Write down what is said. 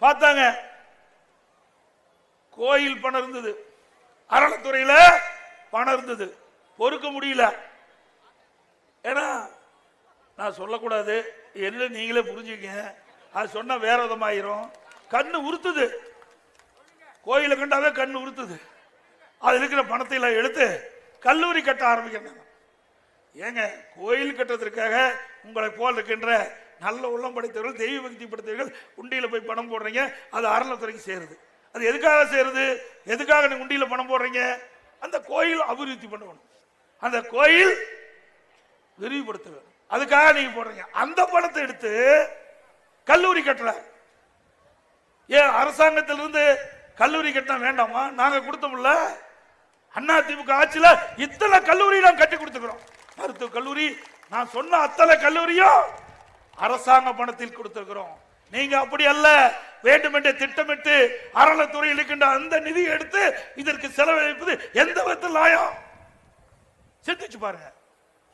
பார்த்தாங்க. கோயில் பணம் இருந்தது, அறநிலைத்துறையில பணம் இருந்தது, பொறுக்க முடியல. ஏன்னா நான் சொல்லக்கூடாது, என்ன நீங்களே புரிஞ்சுக்கங்க, அது சொன்னா வேற விதமாயிரும். கண்ணு உறுத்துது, கோயிலை கண்டாவே கண்ணு உறுத்துது. அது இருக்கிற பணத்தை எல்லாம் எடுத்து கல்லூரி கட்ட ஆரம்பிக்கிறாங்க. ஏங்க, கோயில் கட்டுறதுக்காக உங்களை போல் இருக்கின்ற நல்ல உள்ளம் படைத்தவர்கள், தெய்வ பக்தி படைத்தவர்கள் உண்டியில போய் பணம் போடுறீங்க, அது அறநிலைத்துறைக்கு சேருது. அது எதுக்காக சேருது? எதுக்காக நீங்க உண்டியில பணம் போடுறீங்க? அந்த கோயில் அபிவிருத்தி பண்ணணும், அந்த கோயில் விரிவுபடுத்த வேண்டும், அதுக்காக நீங்க போடுறீங்க. அந்த பணத்தை எடுத்து கல்லூரி கட்டல. ஏன் அரசாங்கத்திலிருந்து கல்லூரி கட்டினா வேண்டாமா? நாங்க கொடுத்தோம்ல, அண்ணா திமுக ஆட்சியில இத்தனை கல்லூரி நாம் கட்டி கொடுத்துக்கிறோம். மருத்துவ கல்லூரி, நான் சொன்ன அத்தனை கல்லூரியும் அரசாங்க பணத்தில் கொடுத்திருக்கிறோம். நீங்க அப்படி அல்ல, வேண்டுமென்றே திட்டமிட்டு அறநிலைத்துறையில் இருக்கின்ற அந்த நிதியை எடுத்து இதற்கு செலவழிப்பது எந்த விதத்தில் நியாயம்? சிந்திச்சு பாருங்க.